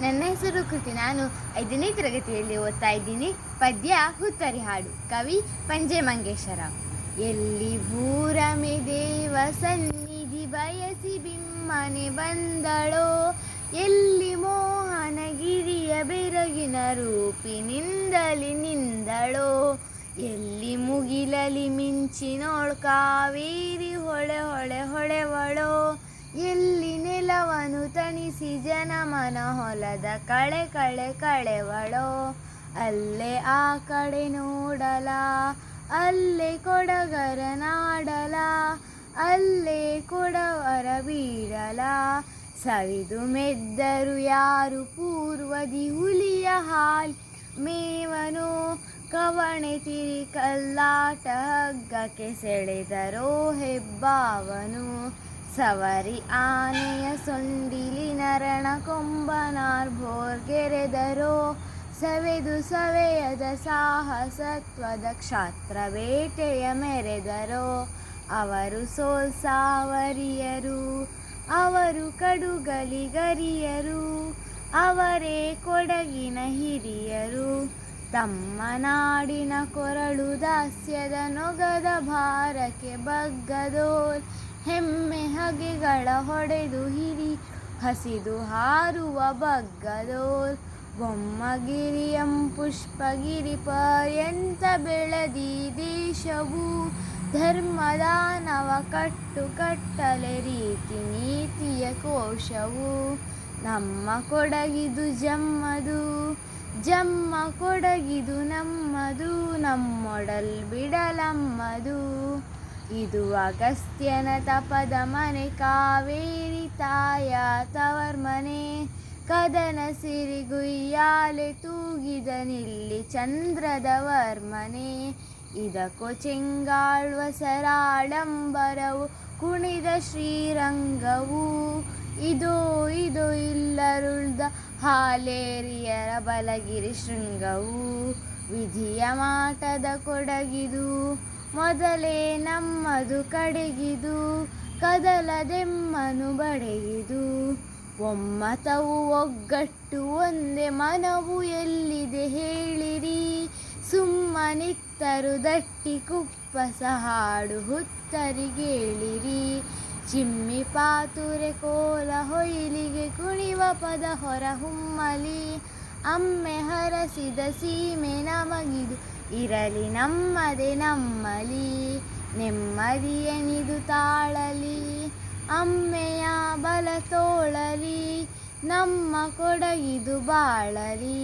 ನನ್ನ ಹೆಸರು ಕೃತಿ. ನಾನು 5ನೇ ತರಗತಿಯಲ್ಲಿ ಓದ್ತಾ ಇದ್ದೀನಿ. ಪದ್ಯ ಹುತ್ತರಿ ಹಾಡು, ಕವಿ ಪಂಜೆ ಮಂಗೇಶರಾವ್. ಎಲ್ಲಿ ಭೂರಮೆ ದೇವ ಸನ್ನಿಧಿ ಬಯಸಿ ಬಿಮ್ಮನೆ ಬಂದಳೋ, ಎಲ್ಲಿ ಮೋಹನಗಿರಿಯ ಬೆರಗಿನ ರೂಪಿನಿಂದಲಿ ನಿಂದಳೋ, ಎಲ್ಲಿ ಮುಗಿಲಲಿ ಮಿಂಚಿನೋಳ್ ಕಾವೇರಿ ಹೊಳೆ ಹೊಳೆ ಹೊಳೆವಳೋ, ಎಲ್ಲಿ ನೆಲವನು ತಣಿಸಿ ಜನಮನ ಹೊಲದ ಕಳೆ ಕಳೆ ಕಳೆವಳೋ, ಅಲ್ಲೇ ಆ ಕಡೆ ನೋಡಲ, ಅಲ್ಲೇ ಕೊಡಗರ ನಾಡಲ, ಅಲ್ಲೇ ಕೊಡವರ ಬೀಡಲ, ಸವಿದು ಮೆದ್ದರು ಯಾರು ಪೂರ್ವದಿ ಹುಲಿಯ ಹಾಲ್ ಮೇವನೋ, ಕವಣೆ ತಿರಿ ಕಲ್ಲಾಟ ಹಗ್ಗಕ್ಕೆ ಸೆಳೆದರೋ ಹೆಬ್ಬಾವನು, ಸವರಿ ಆನೆಯ ಸೊಂಡಿಲಿ ನರಣ ಕೊಂಬನಾರ್ ಭೋರ್ಗೆರೆದರೋ, ಸವೆದು ಸವೆಯದ ಸಾಹಸತ್ವದ ಕ್ಷಾತ್ರ ಬೇಟೆಯ ಮೆರೆದರೋ, ಅವರು ಸೋಲ್ಸಾವರಿಯರು, ಅವರು ಕಡುಗಲಿಗರಿಯರು, ಅವರೇ ಕೊಡಗಿನ ಹಿರಿಯರು, ತಮ್ಮ ನಾಡಿನ ಕೊರಳು ದಾಸ್ಯದ ನೊಗದ ಭಾರಕ್ಕೆ ಬಗ್ಗದೋಲ್, ಹೆಮ್ಮೆ ಹಗೆಗಳ ಹೊಡೆದು ಹಿರಿ ಹಸಿದು ಹಾರುವ ಬಗ್ಗದೋಲ್, ಬೊಮ್ಮಗಿರಿಯಂ ಪುಷ್ಪಗಿರಿ ಪರ್ಯಂತ ಬೆಳೆದಿ ದೇಶವು, ಧರ್ಮದಾನವ ಕಟ್ಟು ಕಟ್ಟಲೆ ರೀತಿ ನೀತಿಯ ಕೋಶವು, ನಮ್ಮ ಕೊಡಗಿದು ಜಮ್ಮದು, ಜಮ್ಮ ಕೊಡಗಿದು ನಮ್ಮದು, ನಮ್ಮೊಡಲ್ ಬಿಡಲಮ್ಮದು, ಇದು ಅಗಸ್ತ್ಯನ ತಪದ ಮನೆ, ಕಾವೇರಿ ತಾಯ ತವರ್ಮನೆ, ಕದನ ಸಿರಿಗುಯ್ಯಾಲೆ ತೂಗಿದ ನಿಲ್ಲಿ ಚಂದ್ರದ ವರ್ಮನೆ, ಇದಕ್ಕೋ ಚೆಂಗಾಳ್ವ ಸರಾಳಂಬರವು ಕುಣಿದ ಶ್ರೀರಂಗವು, ಇದೋ ಇದೋ ಇಲ್ಲರುಳ್ದ ಹಾಲೇರಿಯರ ಬಲಗಿರಿ ಶೃಂಗವು, ವಿಧಿಯ ಮಾಟದ ಕೊಡಗಿದು, ಮೊದಲೇ ನಮ್ಮದು ಕಡೆಗಿದು, ಕದಲದೆಮ್ಮನು ಬಡೆಗಿದು, ಒಮ್ಮತವು ಒಗ್ಗಟ್ಟು ಒಂದೇ ಮನವು ಎಲ್ಲಿದೆ ಹೇಳಿರಿ, ಸುಮ್ಮನಿತ್ತರು ದಟ್ಟಿ ಕುಪ್ಪಸ ಹಾಡು ಹುತ್ತರಿಗೇಳಿರಿ, ಚಿಮ್ಮಿ ಪಾತುರೆ ಕೋಲ ಹೊಯ್ಲಿಗೆ ಕುಣಿವ ಪದ ಹೊರ ಹುಮ್ಮಲಿ, ಅಮ್ಮೆ ಹರಸಿದ ಸೀಮೆ ನಮಗಿದು ಇರಲಿ ನಮ್ಮದೆ ನಮ್ಮಲಿ, ನೆಮ್ಮದಿಯನಿದು ತಾಳಲಿ, ಅಮ್ಮೆಯ ಬಲ ತೋಳಲಿ, ನಮ್ಮ ಕೊಡಗಿದು ಬಾಳಲಿ.